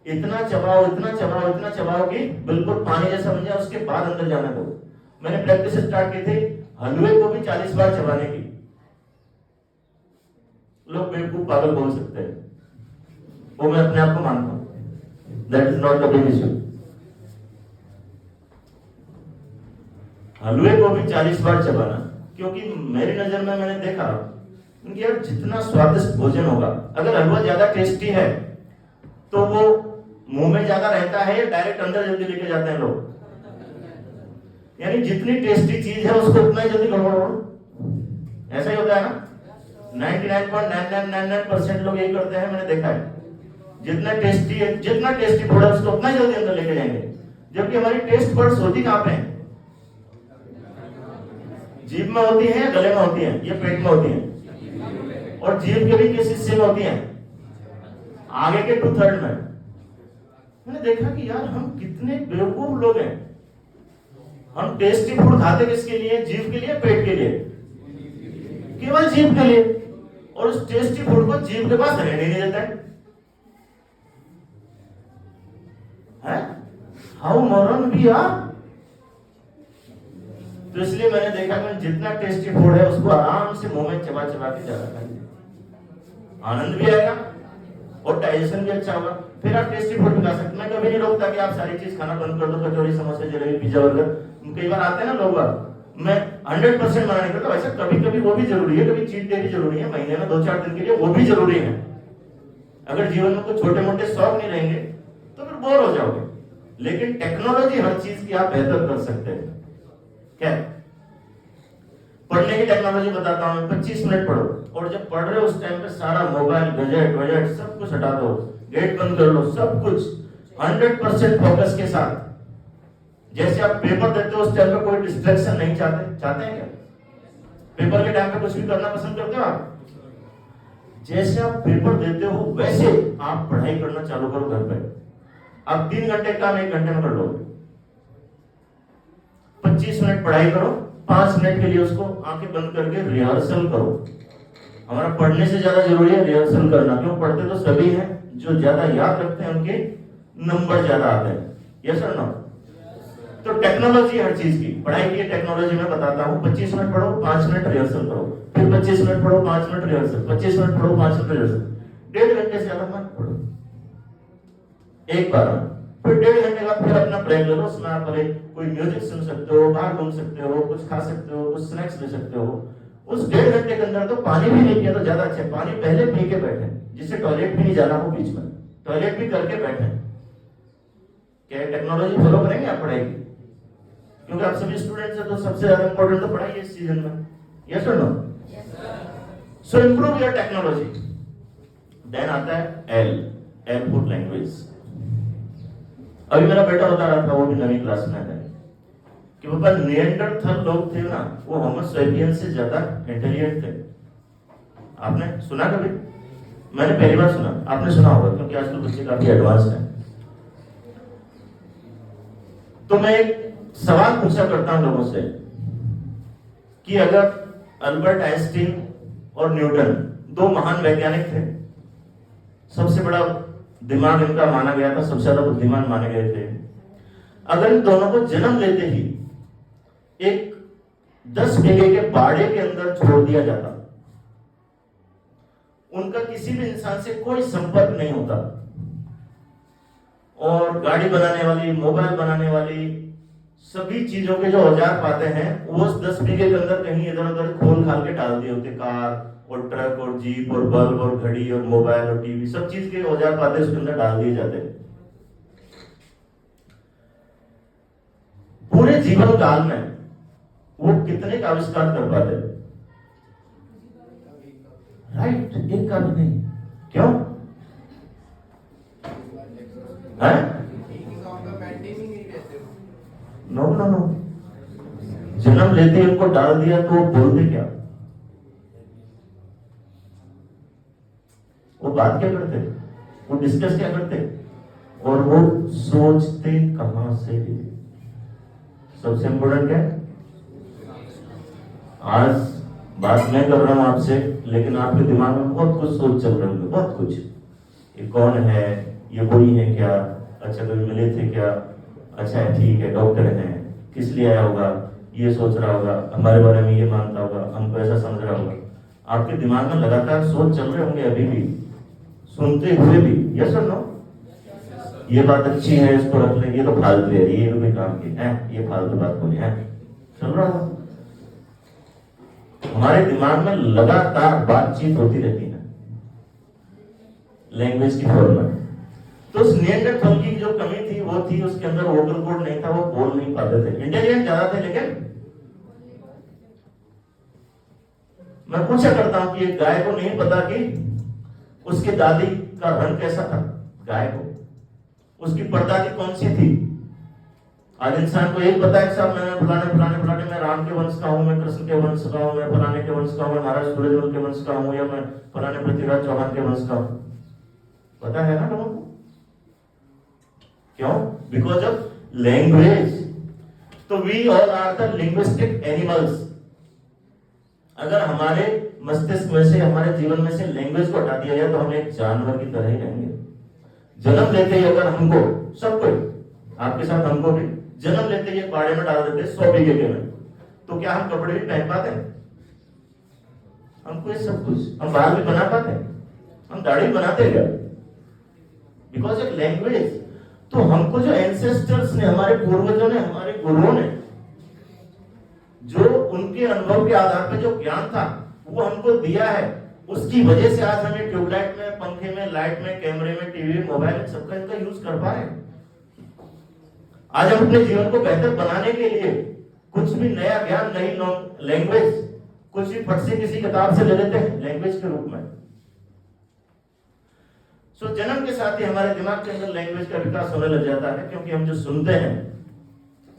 इतना चबाओ, इतना चबाओ, इतना चबाओ कि बिल्कुल पानी जैसा बन जाए, उसके बाद अंदर जाने दो। मैंने प्रैक्टिस स्टार्ट की थी हलवे को भी 40 बार चबाने की। लोग बेवकूफ पागल बोल सकते हैं, वो मैं अपने आप को मानता हूं, that is not the big issue. हलवे को भी 40 बार चबाना, क्योंकि मेरी नजर में मैंने देखा कि यार जितना स्वादिष्ट भोजन होगा, अगर हलवा ज्यादा टेस्टी है तो वो मुंह में ज्यादा रहता है या डायरेक्ट अंदर जल्दी लेके जाते हैं लोग? यानी जितनी टेस्टी चीज है उसको उतना ही जल्दी गड़बड़, ऐसा ही होता है ना? 99.9999% लोग यही करते हैं, मैंने देखा है। जितना टेस्टी फूड है उसको उतना जल्दी अंदर लेके जाएंगे, जबकि हमारी टेस्ट बड्स होती कहाँ पे है? जीभ में होती है, गले में होती है, ये पेट में होती है। और जीभ के भी किस हिस्से में होती है? आगे के 2/3 में। मैंने देखा कि यार हम कितने बेवकूफ लोग हैं। हम टेस्टी फूड खाते किसके लिए? जीभ के लिए, पेट के लिए? केवल जीभ के लिए। और उस टेस्टी फूड को जीभ के पास रहने नहीं देता है। How modern we are. तो इसलिए मैंने देखा कि जितना टेस्टी फूड है उसको आराम से मुंह में चबा चबा के ज्यादा खाइए, आनंद भी आएगा और डाइजेशन भी अच्छा होगा। फिर आप टेस्टी फूड भी खा सकते हैं। मैं कभी नहीं रोकता कि आप सारी चीज खाना बंद कर दो, कचौड़ी, समोसे, जलेबी, पिज्जा, बर्गर। कई बार आते हैं ना लोग, मैं 100% मना नहीं करता। वैसे कभी कभी वो भी जरूरी है, कभी चीट डे भी जरूरी है, महीने में 2-4 दिन के लिए वो भी जरूरी है। अगर जीवन में कुछ छोटे मोटे शौक नहीं रहेंगे तो फिर बोर हो जाओगे। लेकिन टेक्नोलॉजी हर चीज की आप बेहतर कर सकते हैं। क्या पढ़ने की टेक्नोलॉजी बताता हूं। 25 मिनट पढ़ो, और जब पढ़ रहे हो उस टाइम पे सारा मोबाइल, गैजेट सब कुछ हटा दो, गेट बंद कर लो, सब कुछ 100% फोकस के साथ। जैसे आप पेपर देते हो उस टाइम पे कोई डिस्ट्रैक्शन नहीं चाहते हैं क्या? पेपर के टाइम पे कुछ भी करना पसंद करते हो आप? जैसे आप पेपर देते हो वैसे आप पढ़ाई करना चालू करो घर पे। आप 3 घंटे काम 1 घंटे में कर लो। 25 मिनट पढ़ाई करो, 5 मिनट के लिए उसको आंखें बंद करके रिहर्सल करो। हमारा पढ़ने से ज्यादा जरूरी है रिहर्सल करना। क्यों? पढ़ते तो सभी हैं, जो ज्यादा याद रखते हैं उनके नंबर ज्यादा आते हैं। यस और नो? तो टेक्नोलॉजी हर चीज की, पढ़ाई की टेक्नोलॉजी मैं बताता हूँ। 25 मिनट पढ़ो, 5 मिनट रिहर्सल करो, फिर 25 मिनट पढ़ो, 5 मिनट रिहर्सल, 25 मिनट पढ़ो, 5 मिनट रिहर्सल। 1.5 घंटे से ज्यादा मत पढ़ो एक बार। फिर 1.5 घंटे बाद फिर अपना ब्रेक ले लो। उसमें आप कोई म्यूजिक सुन सकते हो, बाहर घूम सकते हो, कुछ खा सकते हो, कुछ स्नैक्स ले सकते हो। उस 1.5 घंटे के अंदर तो पानी भी नहीं पिया तो ज्यादा अच्छा है। पानी पहले पी के बैठे, जिससे टॉयलेट भी नहीं जाना हो, बीच में टॉयलेट भी करके बैठे। क्या टेक्नोलॉजी फॉलो करेंगे आप पढ़ाई की? क्योंकि आप सभी स्टूडेंट्स हैं, तो सबसे ज्यादा इंपॉर्टेंट तो पढ़ाई है इस सीजन में। यस और no? So improve your technology. Then आता है एल फॉर लैंग्वेज। अभी मेरा बेटा बता रहा था, वो भी 9वीं क्लास में है, कि पापा निएंडरथल लोग थे ना, वो होमो सेपियंस से ज्यादा इंटेलिजेंट थे। आपने सुना कभी? मैंने पहली बार सुना, आपने सुना होगा क्योंकि आजकल बच्चे काफी एडवांस हैं। तो मैं एक सवाल पूछा करता हूं लोगों से कि अगर अल्बर्ट आइंस्टीन और न्यूटन 2 महान वैज्ञानिक थे, सबसे बड़ा दिमाग इनका माना गया था, सबसे ज्यादा बुद्धिमान माने गए थे, अगर इन दोनों को जन्म लेते ही एक 10 बीघे के बाड़े के अंदर छोड़ दिया जाता, उनका किसी भी इंसान से कोई संपर्क नहीं होता, और गाड़ी बनाने वाली, मोबाइल बनाने वाली सभी चीजों के जो औजार पाते हैं वो उस 10 बीघे के अंदर कहीं इधर उधर खोल खाल के डाल दिए होते। कार और ट्रक और जीप और बल्ब और घड़ी और मोबाइल और टीवी, सब चीज के औजार पाते उसके अंदर डाल दिए जाते। पूरे जीवन काल में वो कितने का आविष्कार कर पाते? राइट, एक का भी नहीं। क्यों है? नो नो नो, जन्म लेते उनको डाल दिया तो वो बोलते क्या? वो बात क्या करते? वो डिस्कस क्या करते? और वो सोचते कहां से? सबसे इंपोर्टेंट क्या है? आज बात मैं कर रहा हूं आपसे, लेकिन आपके दिमाग में बहुत कुछ सोच चल रहा है, बहुत कुछ। ये कौन है? ये वही है क्या? अच्छा कभी मिले थे क्या? अच्छा है, ठीक है, डॉक्टर है, किस लिए आया होगा? ये सोच रहा होगा, हमारे बारे में ये मानता होगा, हमको ऐसा समझ रहा होगा। आपके दिमाग में लगातार सोच चल रहे होंगे अभी भी, सुनते हुए भी। यस और नो? ये बात अच्छी है, इसको रख ले, ये तो फालतू है, ये कोई काम की है, ये फालतू बात बोली है, चल रहा होगा। हमारे दिमाग में लगातार बातचीत होती रहती है लैंग्वेज की फॉर्म में। तो उस निएंडरथल की जो कमी थी वो थी उसके अंदर वोकल कॉर्ड नहीं था, वो बोल नहीं पाते थे। इंटेलिजेंट ज्यादा थे लेकिन मैं पूछा करता हूं कि एक गाय को नहीं पता कि उसकी दादी का रंग कैसा था, गाय को उसकी परदादी कौन सी थी। आज इंसान को यही पता है कि साहब मैं फलाने मैं राम के वंश का हूं, मैं कृष्ण के वंश का हूं, मैं फलाने के वंश का हूं, मैं महाराज सूरजमल के वंश का हूं, या मैं फलाने पृथ्वीराज चौहान के वंश का हूं। पता है ना लोगों को? क्यों? Because of language. तो we all are the linguistic animals. अगर हमारे मस्तिष्क में से, हमारे जीवन में से लैंग्वेज को हटा दिया जाए तो हम एक जानवर की तरह ही रहेंगे। जन्म लेते ही अगर हमको, सब कोई, आपके साथ हमको भी जन्म लेते ही बाड़े में डाल देते 100 बीघे के में, तो क्या हम कपड़े भी पहन पाते हैं? हमको ये सब कुछ, हम बाल भी बना पाते हैं? हम दाढ़ी बनाते क्या? बिकॉज एक लैंग्वेज। तो हमको जो एंसेस्टर्स ने, हमारे पूर्वजों ने, हमारे गुरुओं ने, जो उनके अनुभव के आधार पर जो ज्ञान था वो हमको दिया है, उसकी वजह से आज हमें ट्यूबलाइट में, पंखे में, लाइट में, कैमरे में, टीवी, मोबाइल, सबका इनका यूज कर पा रहे हैं। आज हम अपने जीवन को बेहतर बनाने के लिए कुछ भी नया ज्ञान, नई लैंग्वेज, कुछ भी फट से किसी किताब से ले लेते हैं लैंग्वेज के रूप में। सो जन्म के साथ ही हमारे दिमाग के अंदर लैंग्वेज का विकास होने लग जाता है, क्योंकि हम जो सुनते हैं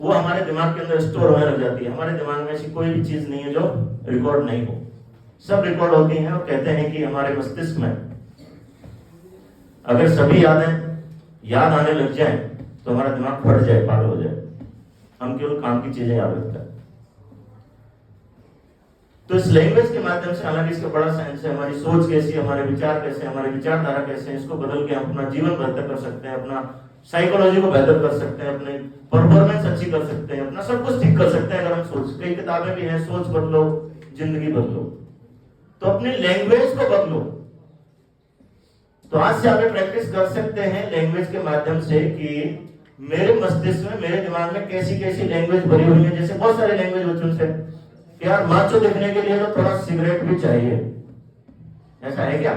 वो हमारे दिमाग के अंदर स्टोर होने लग जाती है। हमारे दिमाग में ऐसी कोई भी चीज नहीं है जो रिकॉर्ड नहीं हो, सब रिकॉर्ड होती हैं। और कहते हैं कि हमारे मस्तिष्क में अगर सभी यादें याद आने लग जाएं तो हमारा दिमाग फट जाए, पागल हो जाए, हम केवल काम की चीजें याद रखते हैं। तो इस लैंग्वेज के माध्यम से, हालांकि इसका बड़ा साइंस है, हमारी सोच कैसी है, हमारे विचार कैसे, हमारी विचारधारा कैसे है, इसको बदल के हम अपना जीवन बेहतर कर सकते हैं, अपना साइकोलॉजी को बेहतर कर सकते हैं, अपने परफॉर्मेंस अच्छी कर सकते हैं, अपना सब कुछ ठीक कर सकते हैं अगर हम सोच। कई किताबें भी हैं, सोच बदलो जिंदगी बदलो। तो अपनी लैंग्वेज को बदलो। तो आज से आप प्रैक्टिस कर सकते हैं लैंग्वेज के माध्यम से कि मेरे मस्तिष्क में, मेरे दिमाग में कैसी कैसी लैंग्वेज भरी हुई है। जैसे बहुत सारे लैंग्वेज होती है उनसे, यार माचो दिखने के लिए तो थोड़ा सिगरेट भी चाहिए, ऐसा है क्या?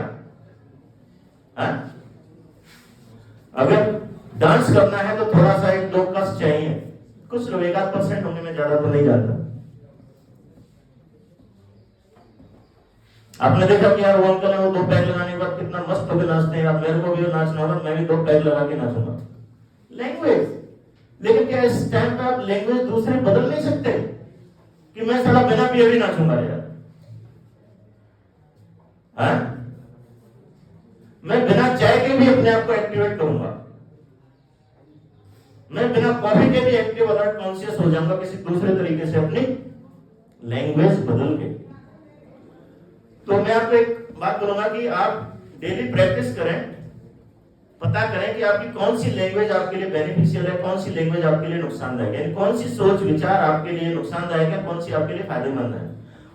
हा? अगर डांस करना है तो थोड़ा सा एक दो कस चाहिए। कुछ लोग 1% होंगे, मैं ज्यादा तो नहीं जानता। आपने देखा कि यार वो अंकल है, वो 2 पैग लगाने के बाद कितना मस्त होकर नाचते हैं। मेरे को भी नाचना होगा, मैं भी 2 पैग लगा के नाचूंगा। लैंग्वेज। लेकिन क्या इस टाइम पे आप लैंग्वेज दूसरे बदल नहीं सकते कि मैं साला बिना पिए भी नाचूंगा यार? हाँ? मैं बिना चाय के भी अपने आप को एक्टिवेट करूंगा, मैं बिना कॉफी के भी एक्टिव, अलर्ट, कॉन्शियस हो जाऊंगा किसी दूसरे तरीके से, अपनी लैंग्वेज बदल के। तो मैं आपको एक बात बोलूंगा कि आप डेली प्रैक्टिस करें, पता करें कि आपकी कौन सी लैंग्वेज आपके लिए बेनिफिशियल है, कौन सी लैंग्वेज आपके लिए नुकसानदायक है, कौन सी सोच विचार आपके लिए नुकसानदायक है, कौन सी आपके लिए फायदेमंद है,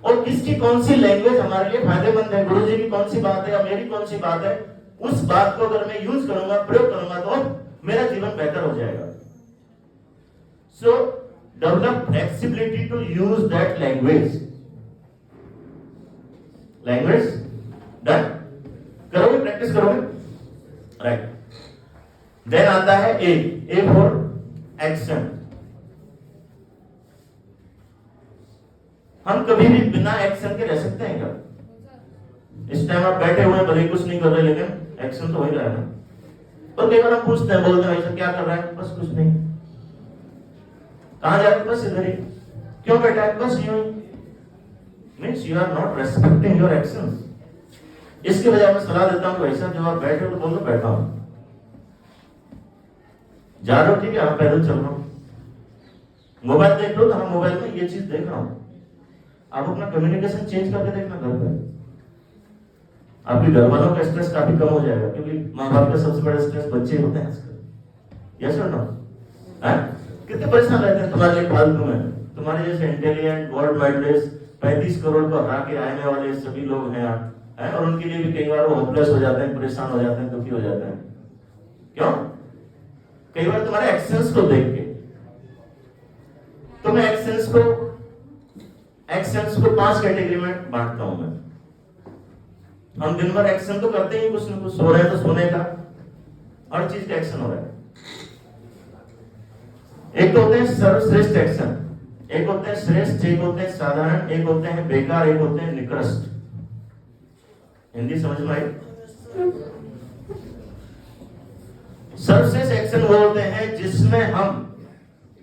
और किसकी कौन सी लैंग्वेज हमारे लिए फायदेमंद है। गुरु जी की कौन सी बात है या मेरी कौन सी बात है, उस बात को अगर मैं यूज करूंगा, प्रयोग करूंगा, तो मेरा जीवन बेहतर हो जाएगा। So develop flexibility to use that language. Language done? करोगे, प्रैक्टिस करोगे, राइट। देन आता है ए फॉर एक्शन। हम कभी भी बिना एक्शन के रह सकते हैं क्या? इस टाइम आप बैठे हुए भले कुछ नहीं कर रहे, लेकिन एक्शन तो हो ही रहा है ना। और कई बार हम पूछते हैं, बोलते हैं, क्या कर रहा है? बस कुछ नहीं। कहां जा रहे? बस इधर ही। क्यों बैठा है? बस यूं ही। Means you are not respecting your actions. इसके बजाय मैं सलाह देता हूं, ऐसा जब आप बैठे हो तो बोलो बैठा हूं। जा रहे हो, ठीक है, आप पैदल चल रहा हूं। मोबाइल देख लो तो हम मोबाइल में ये चीज देख रहा हूं। आप अपना कम्युनिकेशन चेंज करके देखना घर पे, आपके घर वालों का स्ट्रेस काफी कम हो जाएगा, क्योंकि माँ बाप का सबसे बड़ा स्ट्रेस बच्चे होते हैं आजकल। यस और नो? कितने परेशान रहते हैं तुम्हारे लिए फालतू में। तुम्हारे जैसे इंटेलिजेंट, गोल्ड मेडलिस्ट, 35 करोड़ को हरा के आने वाले सभी लोग हैं, और उनके लिए भी कई बार वो होपलेस हो जाते हैं, परेशान हो जाते हैं, दुखी हो जाते हैं। क्यों? कई बार तुम्हारे एक्शंस को देख के। तो मैं एक्शंस को 5 कैटेगरी में बांटता हूं मैं। हम दिन भर एक्शन तो करते ही, कुछ न कुछ। सो रहे हैं तो सोने का, हर चीज का एक्शन हो रहा है। एक तो होते हैं सर्वश्रेष्ठ एक्शन, एक होते हैं श्रेष्ठ, एक होते हैं साधारण, एक होते हैं बेकार, एक होते हैं निकृष्ट। हिंदी समझ में आई? सर्वश्रेष्ठ एक्शन वो होते हैं जिसमें हम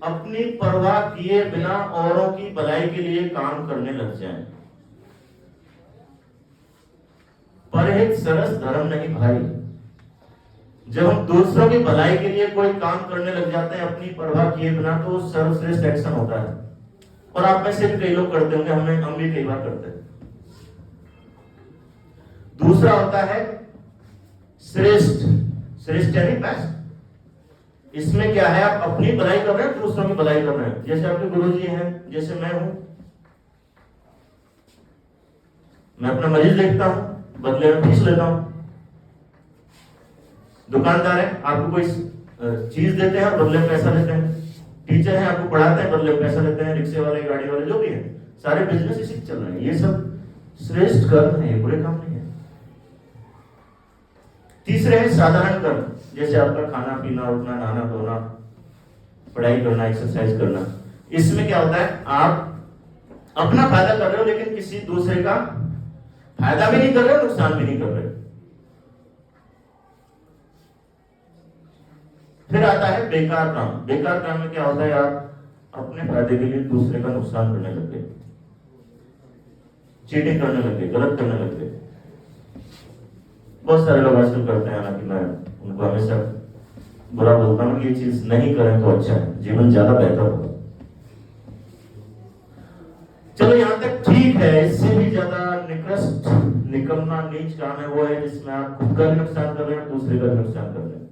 अपनी परवाह किए बिना औरों की भलाई के लिए काम करने लग जाएं। परहित सरस धर्म नहीं भाई। जब हम दूसरों की भलाई के लिए कोई काम करने लग जाते हैं अपनी परवाह किए बिना, तो वो सर्वश्रेष्ठ एक्शन होता है। और आप में से भी कई लोग करते होंगे, हम भी कई बार करते हैं। दूसरा होता है श्रेष्ठ। श्रेष्ठ यानी बेस्ट। इसमें क्या है, आप अपनी भलाई कर रहे हैं, दूसरों की भलाई कर रहे हैं। जैसे आपके गुरुजी हैं, जैसे मैं हूं, मैं अपना मरीज देखता हूं, बदले में फीस लेता हूं। दुकानदार है, आपको कोई चीज देते हैं और बदले में पैसा लेते हैं। टीचर है, आपको पढ़ाते हैं, बदले में पैसा लेते हैं। रिक्शे वाले, गाड़ी वाले, जो भी है, सारे बिजनेस इसी चल रहे हैं। ये सब श्रेष्ठ कर्म है, ये बुरे काम नहीं है। तीसरे है साधारण कर्म, जैसे आपका खाना पीना, उठना, नहाना धोना, पढ़ाई करना, एक्सरसाइज करना। इसमें क्या होता है, आप अपना फायदा कर रहे हो लेकिन किसी दूसरे का फायदा भी नहीं कर रहे हो, नुकसान भी नहीं कर रहे। फिर आता है बेकार काम। बेकार काम में क्या होता है, आप अपने फायदे के लिए दूसरे का नुकसान करने लग गए, चीटिंग करने लग गए, गलत करने लग गए। बहुत सारे लोग आजकल करते हैं, हालांकि मैं उनको हमेशा बुरा बोलता हूं कि ये चीज नहीं करें तो अच्छा है, जीवन ज्यादा बेहतर होगा। चलो यहां तक ठीक है। इससे भी ज्यादा निकृष्ट, निकम्मा, नीच काम है वो है जिसमें आप खुद का भी नुकसान कर रहे हैं, दूसरे का भी नुकसान कर रहे हैं।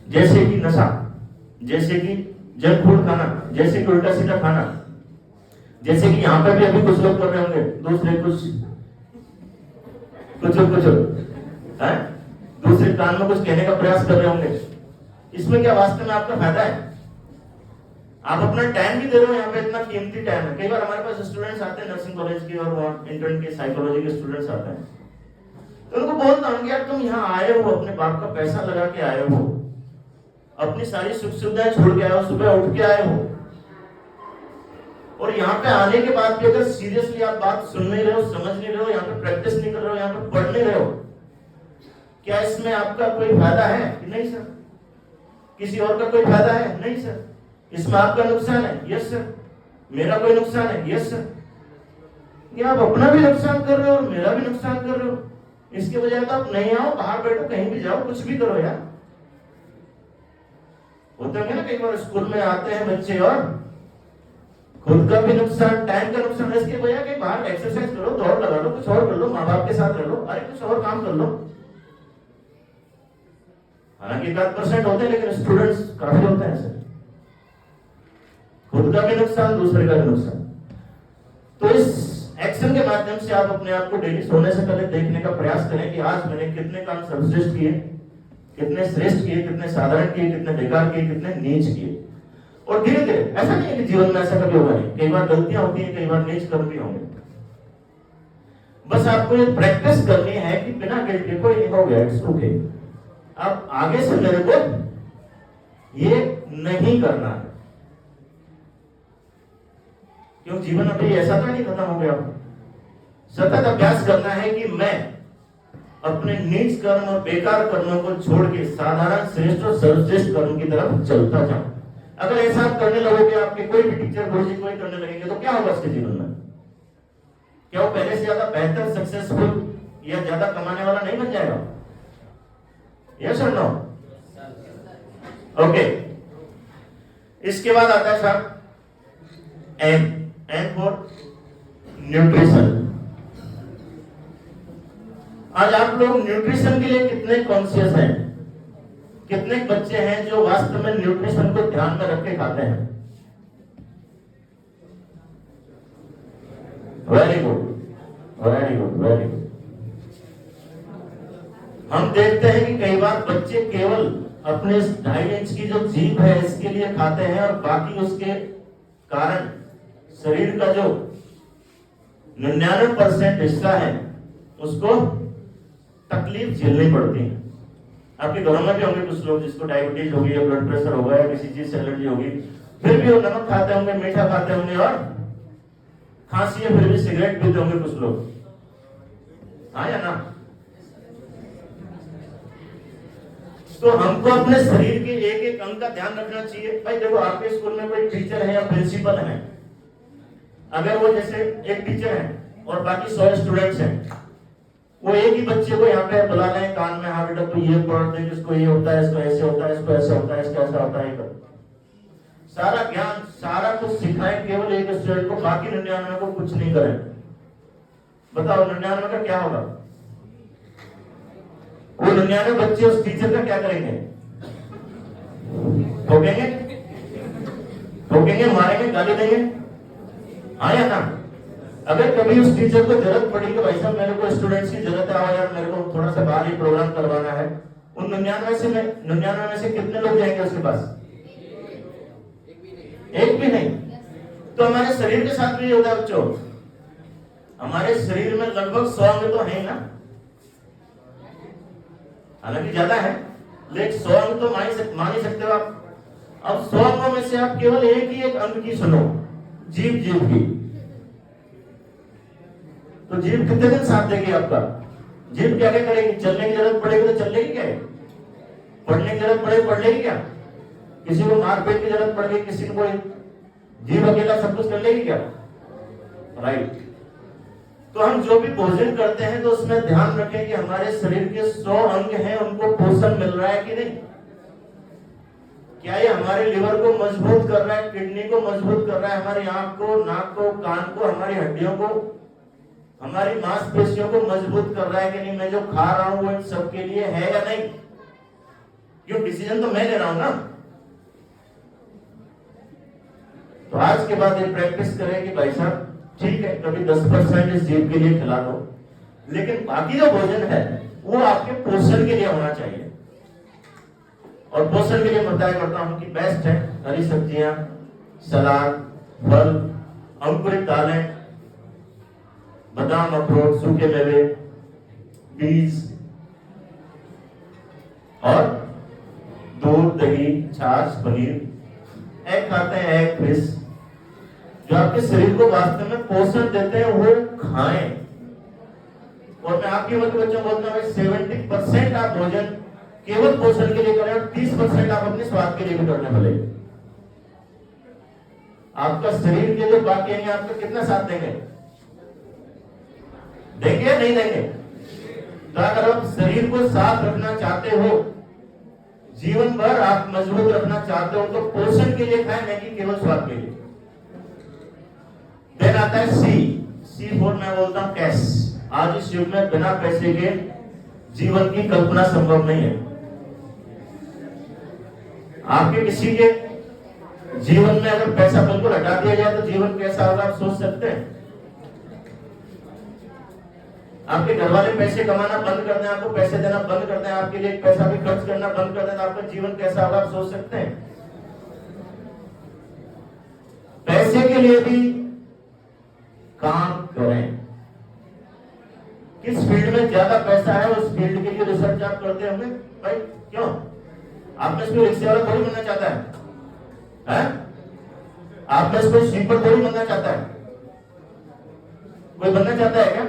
जैसे कि नशा, जैसे कि जंक फूड खाना, जैसे कि उल्टा सीधा खाना, जैसे कि यहां पर भी अभी कुछ लोग कर रहे होंगे, दूसरे कुछ है, दूसरे कान में कुछ कहने का प्रयास कर रहे होंगे। इसमें क्या वास्तव में आपका फायदा है? आप अपना टाइम भी दे रहे हो, यहाँ पे इतना कीमती टाइम है। कई बार हमारे पास स्टूडेंट्स आते हैं नर्सिंग कॉलेज के और इंटर्न के, साइकोलॉजी के स्टूडेंट्स आते हैं, तो उनको बोलता हूँ कि यार तुम यहाँ आए हो, अपने बाप का पैसा लगा के आए हो, अपनी सारी सुख सुविधाएं छोड़ के आए हो, सुबह उठ के आए हो, और यहाँ पे आने के बाद भी अगर सीरियसली आप बात सुन नहीं रहे हो, समझ नहीं रहे हो, यहाँ पे प्रैक्टिस नहीं कर रहे हो, यहाँ पे पढ़ नहीं रहे हो, क्या इसमें आपका कोई फायदा है? नहीं सर। किसी और का कोई फायदा है? नहीं सर। इसमें आपका नुकसान है? Yes sir. मेरा कोई नुकसान है? Yes sir. क्या आप अपना भी नुकसान कर रहे हो और मेरा भी नुकसान कर रहे हो? इसके बजाय तो आप नहीं आओ, बाहर बैठो, कहीं भी जाओ, कुछ भी करो यार। होता है ना, कई बार स्कूल में आते हैं बच्चे और खुद का भी नुकसान, टाइम का नुकसान। इसके बजाय कहीं बाहर एक्सरसाइज करो, दौड़ लगा लो, कुछ और कर लो, माँ बाप के साथ रह लो, अरे कुछ और काम कर लो। हालांकि 1% होते हैं लेकिन स्टूडेंट्स काफी होते हैं ऐसे। खुद का भी नुकसान, दूसरे का भी नुकसान। तो इस एक्शन के माध्यम से आप अपने आप को डेली सोने से पहले देखने का प्रयास करें कि आज मैंने कितने काम सर्वश्रेष्ठ किए, कितने श्रेष्ठ किए, कितने साधारण किए, कितने बेकार किए, कितने नीच किए। और धीरे धीरे, ऐसा नहीं है कि जीवन में ऐसा कभी होगा नहीं, कई बार गलतियां होती हैं, कई बार नीच कर्म भी होंगे। बस आपको ये प्रैक्टिस करनी है कि बिना गिल्ट के कोई हो गया, इट्स ओके, अब आगे से मेरे को ये नहीं करना है। क्यों, जीवन अभी ऐसा तो नहीं खत्म हो गया। सतत अभ्यास करना है कि मैं अपने नीच कर्म और बेकार कर्मों को छोड़ के साधारण, श्रेष्ठ और सर्वश्रेष्ठ कर्म की तरफ चलता जाऊं। अगर ऐसा आप करने लगोगे, आपके कोई भी टीचर, गुरुजी कोई करने लगेंगे, तो क्या होगा उसके जीवन में? क्या वो पहले से ज्यादा बेहतर, सक्सेसफुल या ज्यादा कमाने वाला नहीं बन जाएगा? यस और नो? ओके। इसके बाद आता है साहब एम। M for nutrition. आज आप लोग न्यूट्रिशन के लिए कितने कॉन्शियस हैं? कितने बच्चे हैं जो वास्तव में न्यूट्रिशन को ध्यान में रख के खाते हैं? Very good, very good, very good. हम देखते हैं कि कई बार बच्चे केवल अपने 2.5 इंच की जो जीभ है इसके लिए खाते हैं, और बाकी उसके कारण शरीर का जो 99% हिस्सा है उसको तकलीफ झेलनी पड़ती है। आपके घरों में भी होंगे कुछ लोग जिसको डायबिटीज होगी या ब्लड प्रेशर होगा या किसी चीज से एलर्जी होगी, फिर भी वो नमक खाते होंगे, मीठा खाते होंगे और खांसी है, फिर भी सिगरेट पीते होंगे कुछ लोग, हाँ या ना? तो हमको अपने शरीर के एक एक अंग का ध्यान रखना चाहिए। भाई देखो, आपके स्कूल में कोई टीचर है या प्रिंसिपल है, अगर वो जैसे एक टीचर है और बाकी 100 स्टूडेंट्स हैं, वो एक ही बच्चे को यहाँ पे बुला लें कान में, हाँ बेटा तू ये पढ़ दे, इसको ये होता है, इसको ऐसे होता है, इसको ऐसे होता है, इसको ऐसा होता है, सारा ज्ञान सारा कुछ सिखाएं केवल एक स्टूडेंट को, बाकी 99 को कुछ नहीं करें। बताओ 99 का क्या होगा? वो 99 बच्चे उस टीचर का क्या करेंगे? ठोकेंगे, ठोकेंगे, मारेंगे, गाली देंगे, हाँ या ना? अगर कभी उस टीचर को जरूरत पड़ी कि भाई साहब मेरे को स्टूडेंट्स की जरूरत है यार, मेरे को थोड़ा सा बाहर ही प्रोग्राम करवाना है, उन 99 में से कितने लोग जाएंगे उसके पास? एक भी नहीं। तो हमारे शरीर के साथ भी होता है बच्चों, हमारे शरीर में लगभग 100 अंग तो है ना, हालांकि ज्यादा है, लेकिन 100 अंग तो मान ही सकते हो आप। अब 100 अंगों में से आप केवल एक ही एक अंग की सुनो, जीभ की। तो जीभ कितने दिन साथ देगी आपका? जीभ क्या क्या करेगी? चलने की जरूरत पड़ेगी तो चल लेगी क्या? पढ़ने की जरूरत पड़ेगी पढ़ लेगी क्या? किसी को मारपीट की जरूरत पड़ गई, किसी को, जीभ अकेला सब कुछ कर लेगी क्या? राइट। तो हम जो भी भोजन करते हैं तो उसमें ध्यान रखें कि हमारे शरीर के 100 अंग हैं, उनको पोषण मिल रहा है कि नहीं? क्या ये हमारे लिवर को मजबूत कर रहा है, किडनी को मजबूत कर रहा है, हमारी आंख को, नाक को, कान को, हमारी हड्डियों को, हमारी मांसपेशियों को मजबूत कर रहा है कि नहीं? मैं जो खा रहा हूं वो इन सबके लिए है या नहीं? क्यों, डिसीजन तो मैं ले रहा हूं ना। तो आज के बाद ये प्रैक्टिस करें कि भाई साहब ठीक है, कभी 10% इस जीव के लिए खिला दो, लेकिन बाकी जो भोजन है वो आपके पोषण के लिए होना चाहिए। और पोषण के लिए मैं बताया करता हूं कि बेस्ट है हरी सब्जियां, सलाद, फल, अंकुरित दालें, बादाम, अखरोट, सूखे मेवे, बीज, और दूध, दही, छाछ, पनीर, एग खाते हैं, एग, फिश, जो आपके शरीर को वास्तव में पोषण देते हैं वो खाएं। और मैं आपके बच्चों बोलता हूं 70% आप भोजन केवल पोषण के लिए करें और 30% आप अपने स्वाद के लिए भी करने वाले। आपका शरीर के जो बाकी हैं आपका कितना साथ देंगे? देंगे या नहीं देंगे? तो अगर आप शरीर को साथ रखना चाहते हो, जीवन भर आप मजबूत रखना चाहते हो, तो पोषण के लिए खाएं, नहीं कि केवल स्वाद के लिए। देन आता है सी फॉर मैं बोलता हूं कैश। आज इस युग में बिना पैसे के जीवन की कल्पना संभव नहीं है। आपके किसी के जीवन में अगर पैसा बिल्कुल हटा दिया जाए तो जीवन कैसा होगा आप सोच सकते हैं? आपके घर वाले पैसे कमाना बंद कर दें, आपको पैसे देना बंद कर दें, आपके लिए पैसा भी खर्च करना बंद कर दें, तो आपका जीवन कैसा होगा आप सोच सकते हैं? पैसे के लिए भी काम करें। किस फील्ड में ज्यादा पैसा है उस फील्ड के लिए रिसर्च आप करते होंगे भाई, क्यों? आप में से कोई रिक्शे वाला थोड़ी बनना चाहता है? आप में से कोई स्वीपर थोड़ी बनना चाहता है? कोई बनना चाहता है क्या?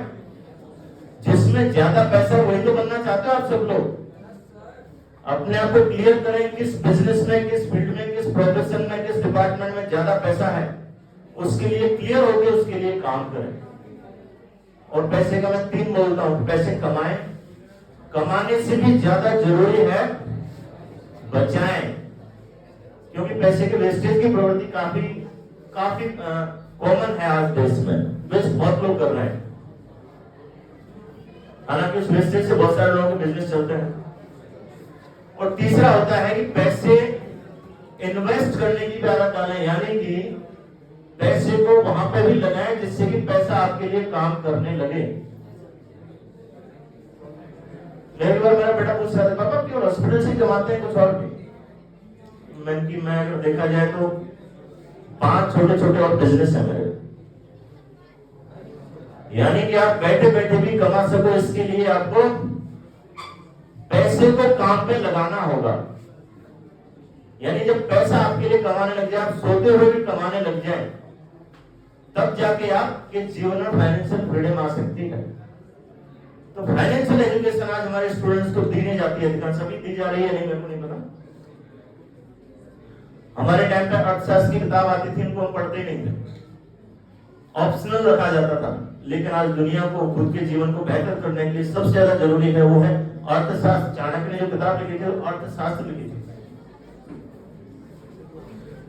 जिसमें ज्यादा पैसा है वही तो बनना चाहते हो आप सब लोग। अपने आप को क्लियर करें किस बिजनेस में, किस फील्ड में, किस प्रोफेशन में, किस डिपार्टमेंट में ज्यादा पैसा है, उसके लिए क्लियर होकर उसके लिए काम करें। और पैसे का मैं 3 बोलता हूं, पैसे कमाएं, कमाने से भी ज्यादा जरूरी है बचाएं, क्योंकि पैसे के वेस्टेज की प्रवृत्ति काफी कॉमन है आज देश में, वेस्ट बहुत लोग कर रहे हैं। हालांकि उस वेस्टेज से बहुत सारे लोगों के बिजनेस चलते हैं। और तीसरा होता है कि पैसे इन्वेस्ट करने की भी आदत डालें, यानी कि पैसे को वहां पे भी लगाएं जिससे कि पैसा आपके लिए काम करने लगे। एक बार मेरा बेटा पूछ रहा था, पापा क्यों हॉस्पिटल से कमाते हैं कुछ और भी? मैं अगर देखा जाए तो 5 छोटे छोटे और बिजनेस है मेरे, यानी कि आप बैठे बैठे भी कमा सको, इसके लिए आपको पैसे पैसे को काम पे लगाना होगा। यानी जब पैसा आपके लिए कमाने लग जाए, आप सोते हुए भी कमाने लग जाए, तब जाके आपके जीवन में फाइनेंशियल फ्रीडम आ सकती है। तो फाइनेंशियल एजुकेशन आज हमारे स्टूडेंट्स को दी नहीं जाती है, अधिकांश सभी दी जा रही है, नहीं मेरे को नहीं पता। हमारे टाइम पे अर्थशास्त्र की किताब आती थी, इनको हम पढ़ते ही नहीं थे, ऑप्शनल रखा जाता था। लेकिन आज दुनिया को, खुद के जीवन को बेहतर करने के लिए सबसे ज्यादा जरूरी है वो है अर्थशास्त्र। चाणक्य ने जो किताब लिखी थी अर्थशास्त्र लिखी थी।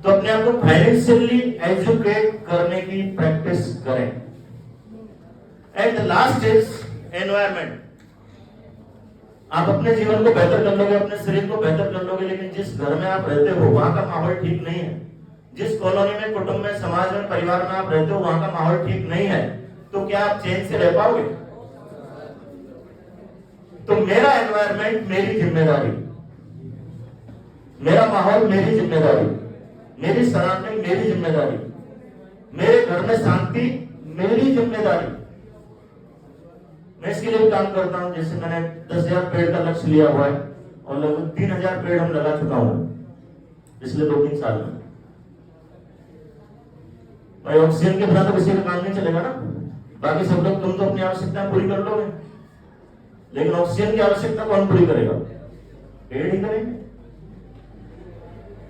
तो अपने आप को फाइनेंशियली एजुकेट करने की प्रैक्टिस करें। And the last is environment. आप अपने जीवन को बेहतर कर लोगे, अपने शरीर को बेहतर कर लोगे, लेकिन जिस घर में आप रहते हो वहां का माहौल ठीक नहीं है, जिस कॉलोनी में, कुटुंब में, समाज में, परिवार में आप रहते हो वहां का माहौल ठीक नहीं है, तो क्या आप चैन से रह पाओगे? तो मेरा एनवायरमेंट मेरी जिम्मेदारी, मेरा माहौल मेरी जिम्मेदारी, मेरी सराउंडिंग मेरी जिम्मेदारी, मेरे घर में शांति मेरी जिम्मेदारी। मैं इसके लिए भी काम करता हूं। जैसे मैंने 10,000 पेड़ का लक्ष्य लिया हुआ है और लगभग 3,000 पेड़ हम लगा चुका हूं पिछले 2-3 साल में। भाई ऑक्सीजन के बिना तो किसी का काम नहीं चलेगा ना। बाकी सब लोग, तुम तो अपनी आवश्यकता पूरी कर लोगे, लेकिन ऑक्सीजन की आवश्यकता कौन पूरी करेगा? पेड़ ही करेंगे।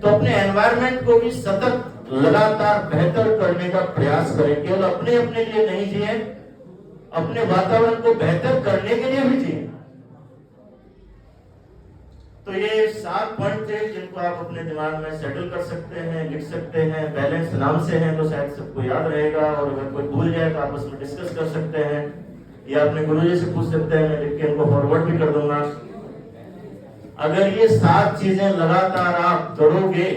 तो अपने एनवायरमेंट को भी सतत लगातार बेहतर करने का प्रयास करें। केवल अपने अपने लिए नहीं जिए, अपने वातावरण को बेहतर करने के लिए भी जिए। तो ये 7 पॉइंट थे जिनको आप अपने दिमाग में सेटल कर सकते हैं, लिख सकते हैं। बैलेंस नाम से हैं तो शायद सबको याद रहेगा, और अगर कोई भूल जाए तो आपस में डिस्कस कर सकते हैं, या अपने गुरुजी से पूछ सकते हैं, मैं लिख के इनको फॉरवर्ड भी कर दूंगा। अगर ये 7 चीजें लगातार आप करोगे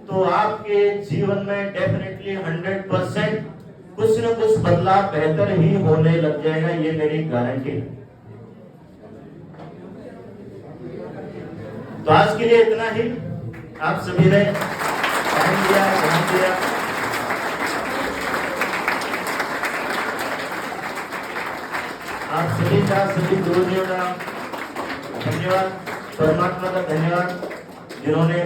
तो आपके जीवन में डेफिनेटली 100% कुछ न कुछ बदलाव बेहतर ही होने लग जाएगा, ये मेरी गारंटी है। तो आज के लिए इतना ही। आप सभी ने टाइम दिया, ध्यान दिया। आप सभी का, सभी गुरुजियों का धन्यवाद, परमात्मा का धन्यवाद, जिन्होंने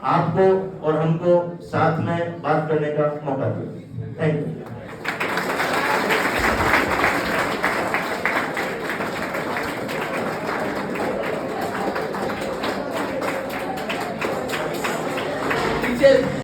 आपको और हमको साथ में बात करने का मौका दिया। Thank you.